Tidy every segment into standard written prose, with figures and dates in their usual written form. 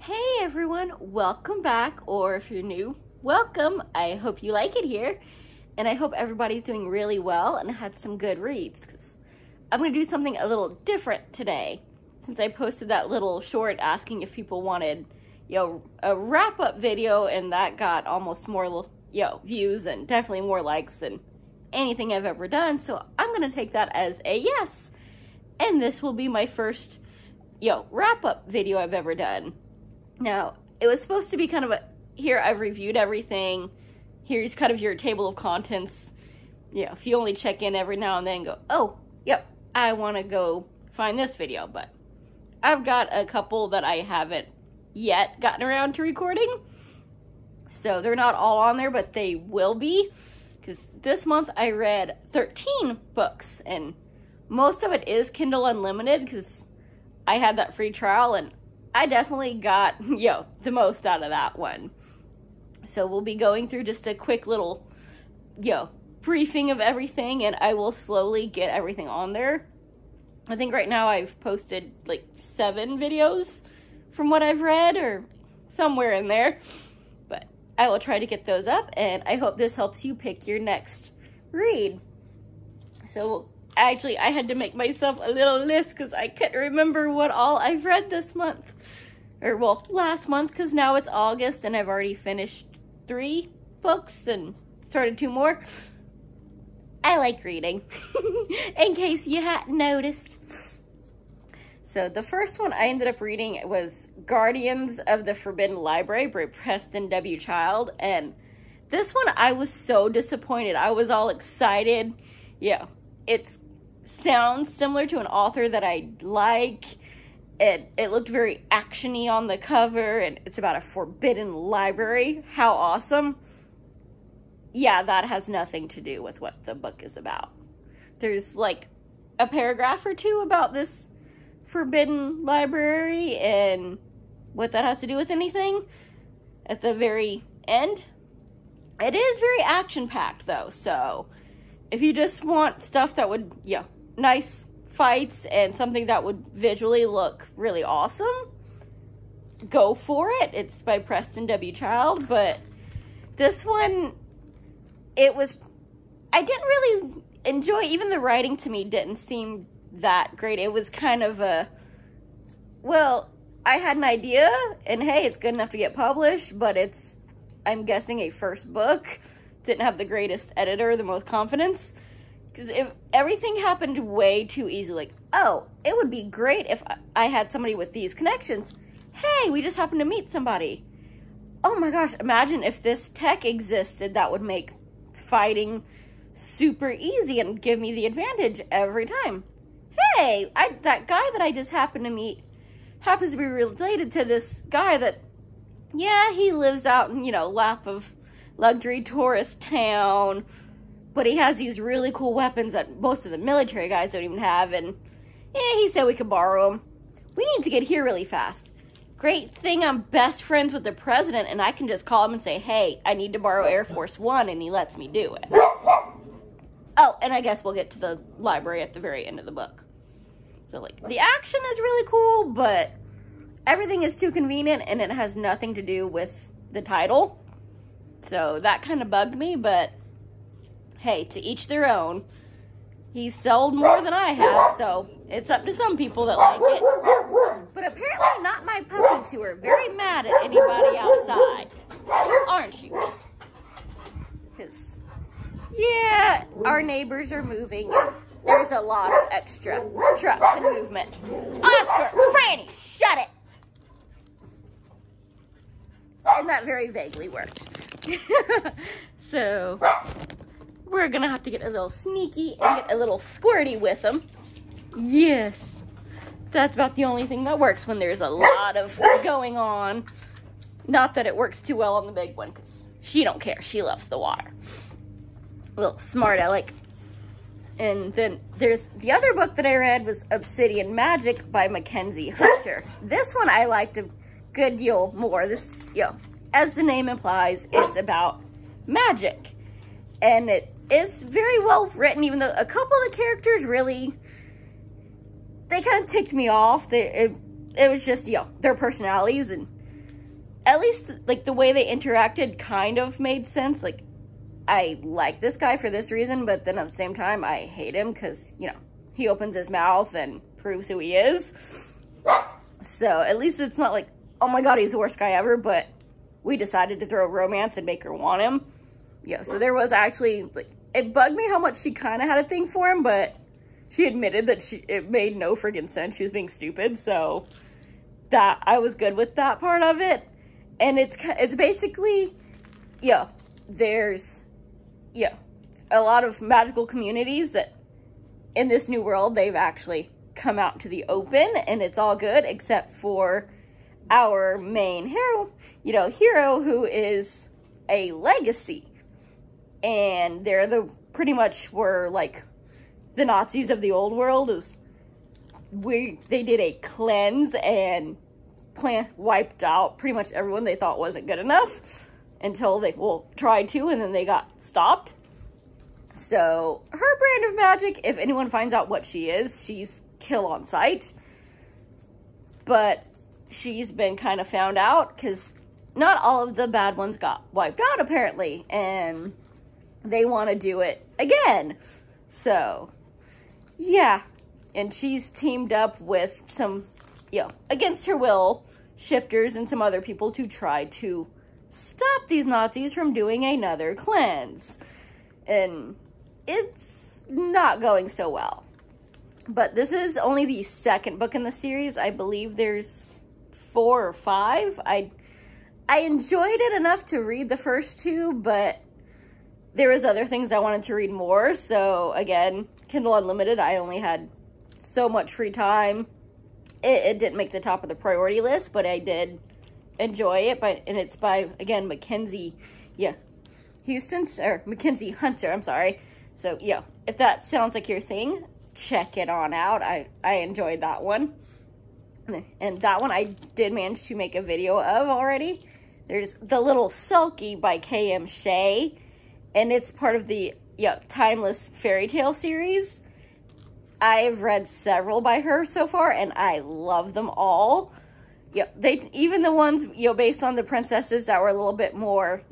Hey everyone, welcome back, or if you're new, welcome. I hope you like it here, and I hope everybody's doing really well and had some good reads. 'Cause I'm going to do something a little different today, since I posted that little short asking if people wanted, a wrap-up video, and that got almost more, views and definitely more likes than anything I've ever done, so I'm going to take that as a yes. And this will be my first, wrap-up video I've ever done. Now, it was supposed to be kind of a, here I've reviewed everything, here's kind of your table of contents, if you only check in every now and then and go, oh, yep, I want to go find this video, but I've got a couple that I haven't yet gotten around to recording, so they're not all on there, but they will be, because this month I read 13 books, and most of it is Kindle Unlimited, because I had that free trial, and I definitely got, the most out of that one. So we'll be going through just a quick little, briefing of everything, and I will slowly get everything on there. I think right now I've posted like 7 videos from what I've read, or somewhere in there. But I will try to get those up, and I hope this helps you pick your next read. So actually, I had to make myself a little list because I couldn't remember what all I've read this month. Or, well, last month, because now it's August and I've already finished 3 books and started 2 more. I like reading, in case you hadn't noticed. So the first one I ended up reading was Guardians of the Forbidden Library by Preston W. Child. And this one, I was so disappointed. I was all excited. It sounds similar to an author that I like. It looked very action-y on the cover, and it's about a forbidden library. How awesome. Yeah, that has nothing to do with what the book is about. There's like a paragraph or 2 about this forbidden library and what that has to do with anything at the very end. It is very action-packed though, so if you just want stuff that would, nice fights and something that would visually look really awesome, go for it. It's by Preston W. Child, but this one, I didn't really enjoy, even the writing to me didn't seem that great. It was kind of a, well, I had an idea, and hey, it's good enough to get published, but it's, I'm guessing, a first book. Didn't have the greatest editor, the most confidence. Because if everything happened way too easy, like, oh, it would be great if I had somebody with these connections. Hey, we just happened to meet somebody. Oh my gosh, imagine if this tech existed that would make fighting super easy and give me the advantage every time. Hey, that guy that I just happened to meet happens to be related to this guy that, yeah, he lives out in, lap of luxury tourist town, but he has these really cool weapons that most of the military guys don't even have, and he said we could borrow them. We need to get here really fast. Great thing I'm best friends with the president, and I can just call him and say, hey, I need to borrow Air Force One, and he lets me do it. Oh, and I guess we'll get to the library at the very end of the book. So, like, the action is really cool, but everything is too convenient, and it has nothing to do with the title. So that kind of bugged me, but hey, to each their own. He's sold more than I have, so it's up to some people that like it. But apparently not my puppies, who are very mad at anybody outside. Aren't you? 'Cause, yeah, our neighbors are moving. There's a lot of extra trucks and movement. Oscar, Franny, shut it! And that very vaguely worked. So we're gonna have to get a little sneaky and get a little squirty with them. Yes, that's about the only thing that works when there's a lot of going on. Not that it works too well on the big one, because she don't care. She loves the water. A little smart aleck. And then there's the other book that I read was Obsidian Magic by Mackenzie Hunter. This one I liked a good deal more. This, as the name implies, it's about magic. And it is very well written, even though a couple of the characters really, they kind of ticked me off. It was just, their personalities, and at least, like, the way they interacted kind of made sense. Like, I like this guy for this reason, but then at the same time, I hate him because, you know, he opens his mouth and proves who he is. So, at least it's not like, oh my god, he's the worst guy ever, but we decided to throw romance and make her want him. Yeah, so there was actually, like, it bugged me how much she kind of had a thing for him, but she admitted that it made no friggin' sense. She was being stupid, so that I was good with that part of it. And it's basically, yeah, there's, yeah, a lot of magical communities that in this new world, they've actually come out to the open, and it's all good, except for our main hero, hero who is a legacy. And they're pretty much were like the Nazis of the old world. They did a cleanse and wiped out pretty much everyone they thought wasn't good enough until they, tried to, and then they got stopped. So her brand of magic, if anyone finds out what she is, she's kill on sight. But she's been kind of found out because not all of the bad ones got wiped out apparently, and they want to do it again. So yeah, and she's teamed up with some, against her will, shifters and some other people to try to stop these Nazis from doing another cleanse. And it's not going so well. But this is only the second book in the series. I believe there's 4 or 5. I enjoyed it enough to read the first 2, but there was other things I wanted to read more. So again, Kindle Unlimited, I only had so much free time. It didn't make the top of the priority list, but I did enjoy it. And it's by, again, Mackenzie Hunter, I'm sorry. So, if that sounds like your thing, check it on out. I enjoyed that one. And that one I did manage to make a video of already. There's The Little Sulky by K.M. Shea. And it's part of the, Timeless Fairytale series. I've read several by her so far, and I love them all. Even the ones, based on the princesses that were a little bit more,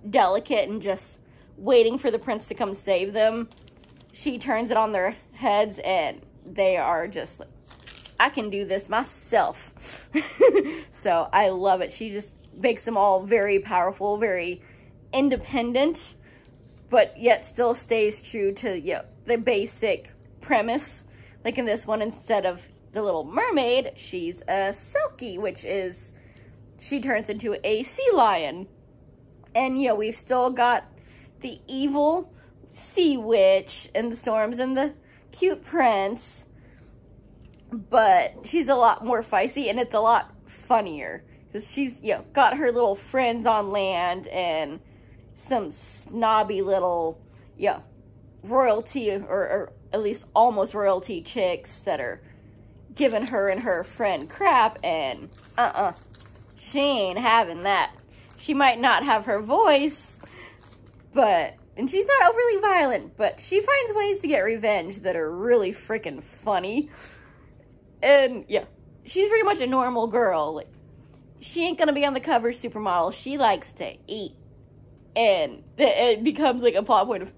delicate and just waiting for the prince to come save them. She turns it on their heads, and they are just like, I can do this myself. So I love it. She just makes them all very powerful, very independent, but yet still stays true to, the basic premise. Like in this one, instead of the Little Mermaid, she's a Silky, which is, she turns into a sea lion. And, we've still got the evil sea witch and the storms and the cute prince, but she's a lot more feisty, and it's a lot funnier because she's, got her little friends on land and some snobby little, royalty, or at least almost royalty chicks that are giving her and her friend crap, and she ain't having that. She might not have her voice, and she's not overly violent, but she finds ways to get revenge that are really freaking funny. And she's pretty much a normal girl. Like, she ain't gonna be on the cover supermodel. She likes to eat. And it becomes like a plot point of,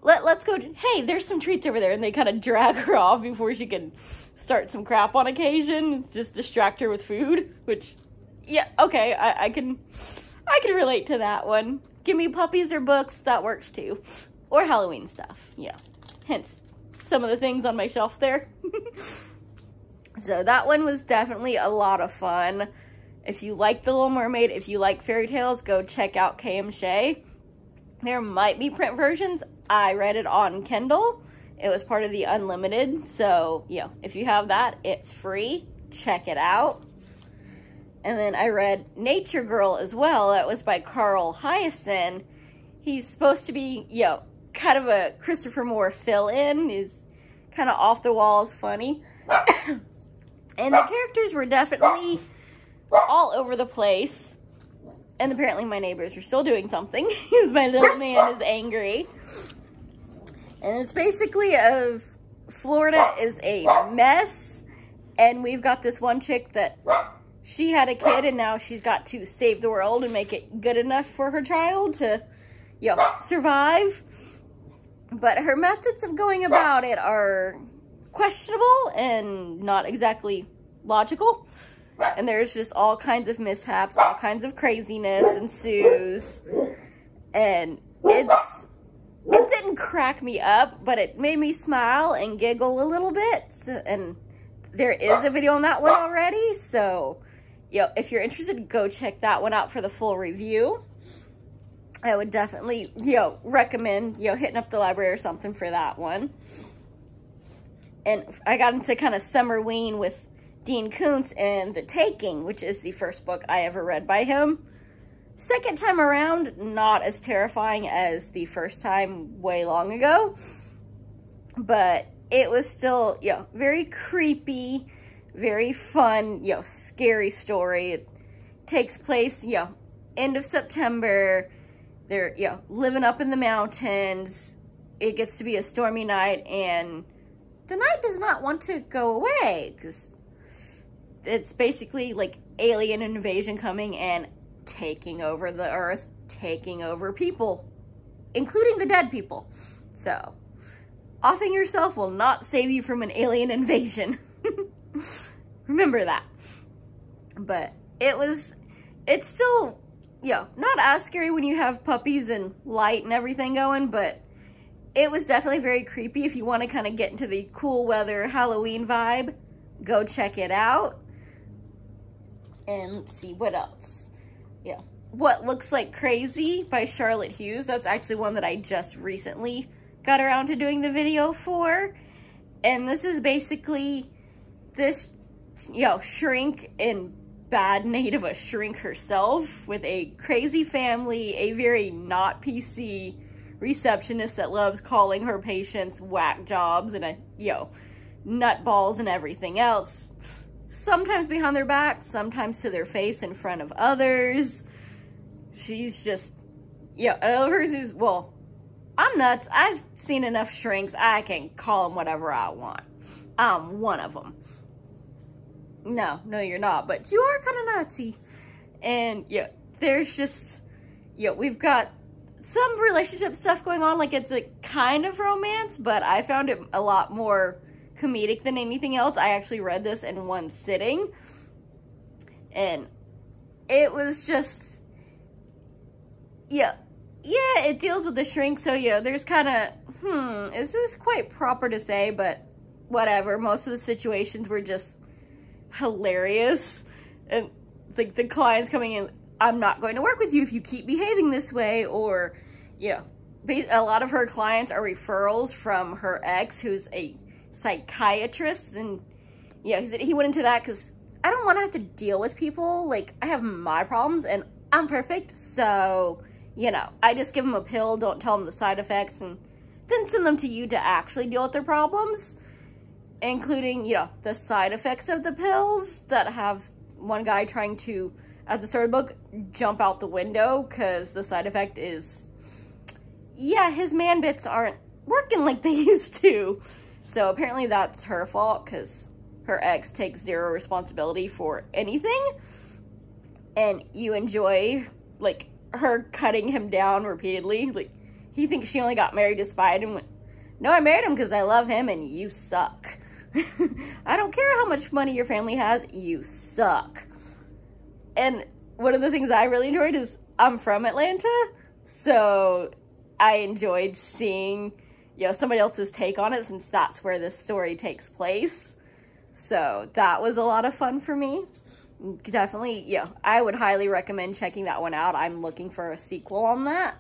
let's go, hey, there's some treats over there. And they kind of drag her off before she can start some crap on occasion. Just distract her with food, which, okay, I can relate to that one. Give me puppies or books, that works too. Or Halloween stuff, hence some of the things on my shelf there. So that one was definitely a lot of fun. If you like The Little Mermaid, if you like fairy tales, go check out K.M. Shea. There might be print versions. I read it on Kindle. It was part of the Unlimited. So, if you have that, it's free. Check it out. And then I read Nature Girl as well. That was by Carl Hyacin. He's supposed to be, kind of a Christopher Moore fill-in. He's kind of off the walls funny. And the characters were definitely all over the place. And apparently my neighbors are still doing something because my little man is angry. And it's basically Florida is a mess. And we've got this one chick that she had a kid and now she's got to save the world and make it good enough for her child to, you know, survive. But her methods of going about it are questionable and not exactly logical. And there's just all kinds of mishaps, all kinds of craziness ensues. And it didn't crack me up, but it made me smile and giggle a little bit. And there is a video on that one already. So, you know, if you're interested, go check that one out for the full review. I would definitely, you know, recommend, you know, hitting up the library or something for that one. And I got into kind of Summerween with Dean Koontz and The Taking, which is the first book I ever read by him. Second time around, not as terrifying as the first time way long ago. But it was still, you know, very creepy, very fun, you know, scary story. It takes place, you know, end of September. They're, you know, living up in the mountains. It gets to be a stormy night, and the night does not want to go away, because it's basically like alien invasion coming and taking over the earth, taking over people, including the dead people. So, offing yourself will not save you from an alien invasion. Remember that. But it's still, you know, not as scary when you have puppies and light and everything going, but it was definitely very creepy. If you want to kind of get into the cool weather Halloween vibe, go check it out. And let's see, what else? Yeah. What Looks Like Crazy by Charlotte Hughes. That's actually one that I just recently got around to doing the video for. And this is basically this, you know, shrink in bad need of a shrink herself with a crazy family, a very not PC receptionist that loves calling her patients whack jobs and, you know, nutballs and everything else. Sometimes behind their back, sometimes to their face in front of others. She's just, yeah, hers is, well, I'm nuts. I've seen enough shrinks. I can call them whatever I want. I'm one of them. No, you're not, but you are kind of nutsy. And, yeah, there's just, yeah, we've got some relationship stuff going on. Like, it's a kind of romance, but I found it a lot more comedic than anything else. I actually read this in one sitting. And it was just, yeah, it deals with the shrink. So, you know, there's kind of, is this quite proper to say? But whatever. Most of the situations were just hilarious. And like the clients coming in, I'm not going to work with you if you keep behaving this way. Or, you know, a lot of her clients are referrals from her ex, who's a psychiatrist. And yeah, he went into that because I don't want to have to deal with people. Like, I have my problems and I'm perfect. So, you know, I just give them a pill, don't tell them the side effects, and then send them to you to actually deal with their problems, including, you know, the side effects of the pills that have one guy trying to, at the start of the book, jump out the window because the side effect is, yeah, his man bits aren't working like they used to. So apparently that's her fault because her ex takes zero responsibility for anything. And you enjoy, like, her cutting him down repeatedly. Like, he thinks she only got married to spite him. No, I married him because I love him and you suck. I don't care how much money your family has, you suck. And one of the things I really enjoyed is I'm from Atlanta, so I enjoyed seeing, you know, somebody else's take on it, since that's where this story takes place. So that was a lot of fun for me. Definitely, yeah, I would highly recommend checking that one out. I'm looking for a sequel on that.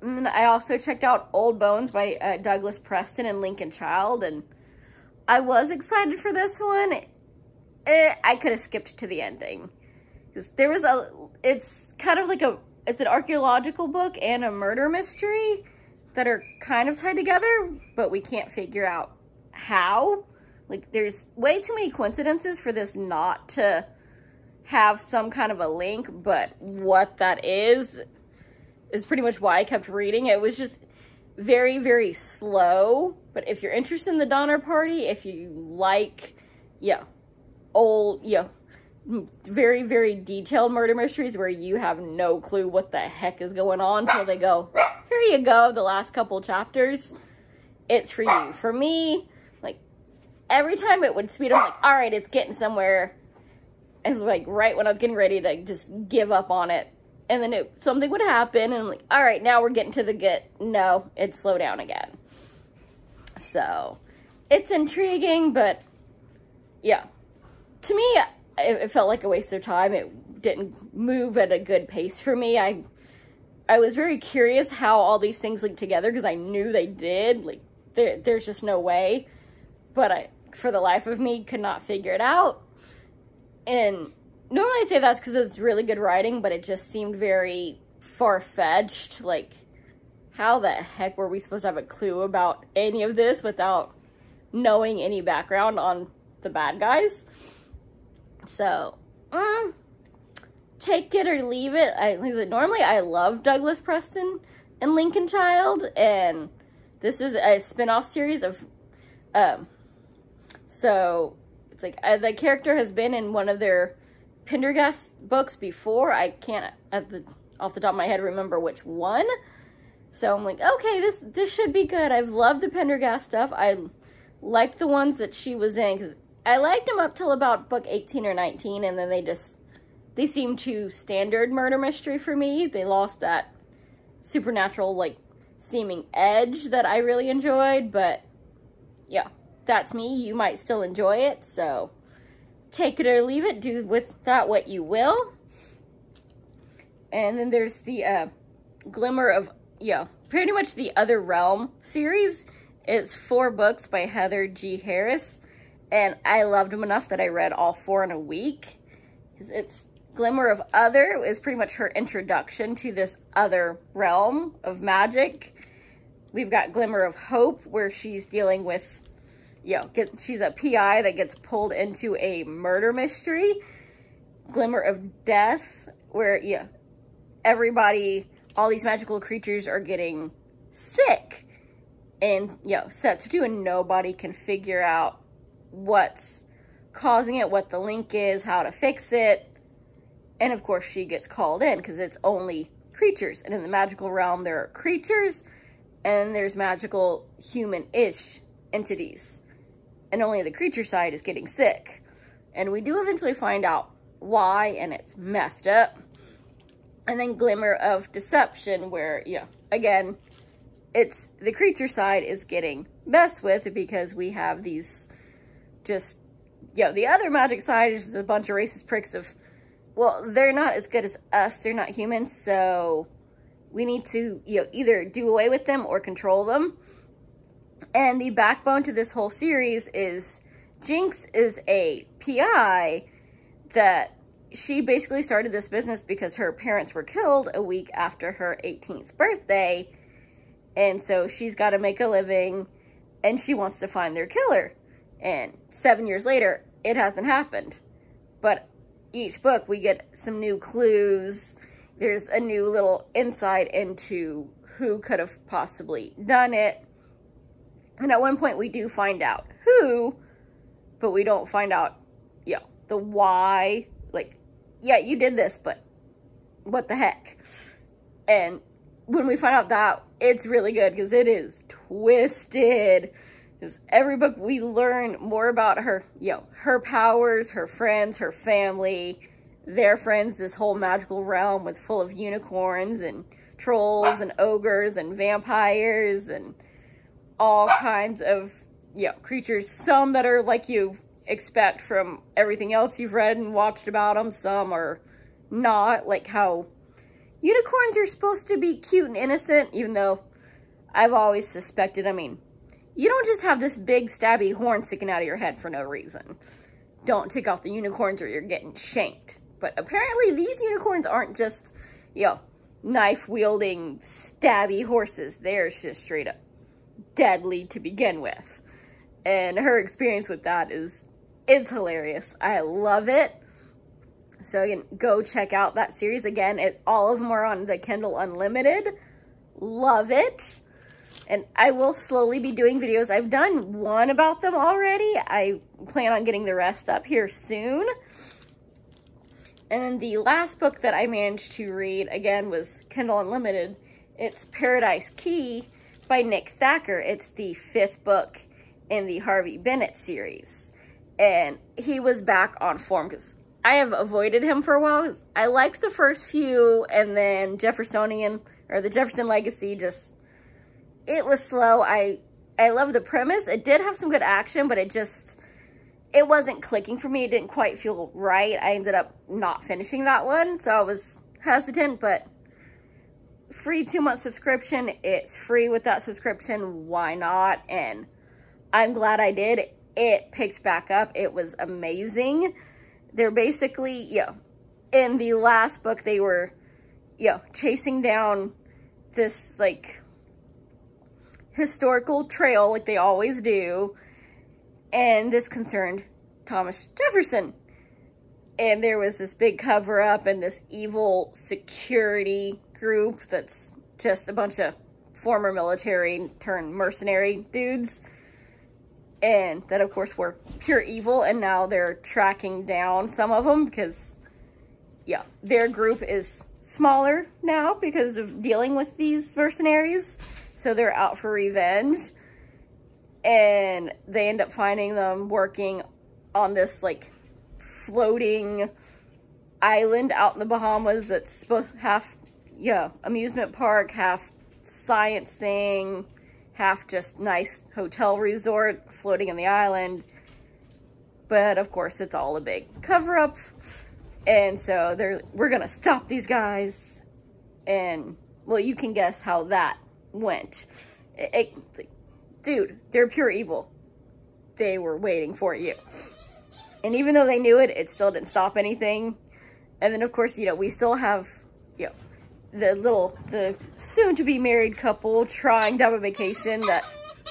And then I also checked out Old Bones by Douglas Preston and Lincoln Child, and I was excited for this one. I could have skipped to the ending, because there was it's kind of like it's an archaeological book and a murder mystery that are kind of tied together, but we can't figure out how. Like, there's way too many coincidences for this not to have some kind of a link, but what that is pretty much why I kept reading. It was just very, very slow. But if you're interested in the Donner Party, if you like, yeah, old, you know, very, very detailed murder mysteries where you have no clue what the heck is going on until they go, here you go, the last couple chapters. It's for you. For me, like, every time it would speed up, like, all right, it's getting somewhere. And like, right when I was getting ready to just give up on it. And then something would happen, and I'm like, all right, now we're getting to the no, it'd slow down again. So, it's intriguing, but, yeah. To me, it felt like a waste of time. It didn't move at a good pace for me. I was very curious how all these things linked together, because I knew they did. Like, there's just no way. But I, for the life of me, could not figure it out. And normally I'd say that's because it's really good writing, but it just seemed very far-fetched. Like, how the heck were we supposed to have a clue about any of this without knowing any background on the bad guys? So, take it or leave it. Normally I love Douglas Preston and Lincoln Child, and this is a spin-off series of, so it's like, the character has been in one of their Pendergast books before. I can't, off the top of my head, remember which one. So I'm like, okay, this should be good. I've loved the Pendergast stuff. I liked the ones that she was in, because I liked them up till about book 18 or 19, and then they seemed too standard murder mystery for me. They lost that supernatural, like, seeming edge that I really enjoyed, but yeah, that's me. You might still enjoy it, so take it or leave it. Do with that what you will. And then there's the Glimmer of, yeah, pretty much the Other Realm series. It's 4 books by Heather G. Harris, and I loved them enough that I read all 4 in a week. It's Glimmer of Other is pretty much her introduction to this other realm of magic. We've got Glimmer of Hope, where she's dealing with, you know, she's a PI that gets pulled into a murder mystery. Glimmer of Death, where, yeah, everybody, all these magical creatures are getting sick and, you know, set to do, and nobody can figure out what's causing it, what the link is, how to fix it. And of course she gets called in because it's only creatures, and in the magical realm there are creatures and there's magical human-ish entities, and only the creature side is getting sick. And we do eventually find out why, and it's messed up. And then Glimmer of Deception, where, yeah, again, it's the creature side is getting messed with because we have these just, you know, the other magic side is just a bunch of racist pricks of, well, they're not as good as us, they're not humans, so we need to, you know, either do away with them or control them. And the backbone to this whole series is Jinx is a PI that she basically started this business because her parents were killed a week after her 18th birthday. And so she's got to make a living, and she wants to find their killer. And 7 years later, it hasn't happened. But each book, we get some new clues. There's a new little insight into who could have possibly done it. And at one point, we do find out who, but we don't find out, you know, the why. Like, yeah, you did this, but what the heck? And when we find out that, it's really good because it is twisted. Because every book we learn more about her, you know, her powers, her friends, her family, their friends, this whole magical realm with full of unicorns and trolls and ogres and vampires and all kinds of, you know, creatures. Some that are like you expect from everything else you've read and watched about them. Some are not, like how unicorns are supposed to be cute and innocent, even though I've always suspected, I mean, you don't just have this big stabby horn sticking out of your head for no reason. Don't take off the unicorns or you're getting shanked. But apparently these unicorns aren't just, you know, knife-wielding stabby horses. They're just straight up deadly to begin with. And her experience with that it's hilarious. I love it. So again, go check out that series. Again, all of them are on the Kindle Unlimited. Love it. And I will slowly be doing videos. I've done one about them already. I plan on getting the rest up here soon. And then the last book that I managed to read, again, was Kindle Unlimited. It's Paradise Key by Nick Thacker. It's the 5th book in the Harvey Bennett series. And he was back on form because I have avoided him for a while. I liked the first few, and then Jeffersonian, or the Jefferson Legacy, just, it was slow. I love the premise. It did have some good action, but it wasn't clicking for me. It didn't quite feel right. I ended up not finishing that one, so I was hesitant, but free 2-month subscription. It's free with that subscription. Why not? And I'm glad I did. It picked back up. It was amazing. They're basically, in the last book, they were, chasing down this, like, historical trail like they always do. And this concerned Thomas Jefferson. And there was this big cover-up and this evil security group that's just a bunch of former military turned mercenary dudes. And that, of course, were pure evil. And now they're tracking down some of them because, their group is smaller now because of dealing with these mercenaries. So they're out for revenge. And they end up finding them working on this, like, floating island out in the Bahamas that's supposed to half, amusement park, half science thing, half just nice hotel resort floating on the island. But, of course, it's all a big cover-up. And so we're gonna stop these guys. And, well, you can guess how that went. Dude, they're pure evil. They were waiting for you. And even though they knew it, it still didn't stop anything. And then, of course, we still have, the soon-to-be married couple trying to have a vacation that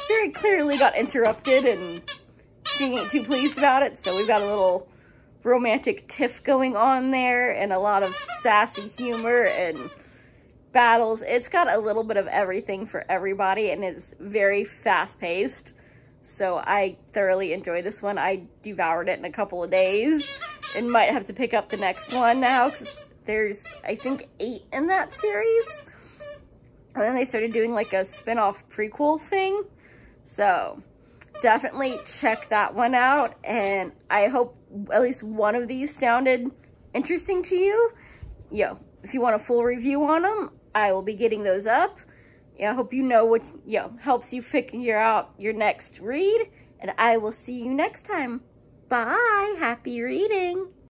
very clearly got interrupted, and she ain't too pleased about it. So we've got a little romantic tiff going on there, and a lot of sassy humor and battles. It's got a little bit of everything for everybody, and it's very fast-paced. So I thoroughly enjoyed this one. I devoured it in a couple of days and might have to pick up the next one now because there's, I think, 8 in that series. And then they started doing like a spin-off prequel thing. So definitely check that one out. And I hope at least one of these sounded interesting to you. If you want a full review on them, I will be getting those up. I hope you know what, helps you figure out your next read. And I will see you next time. Bye. Happy reading.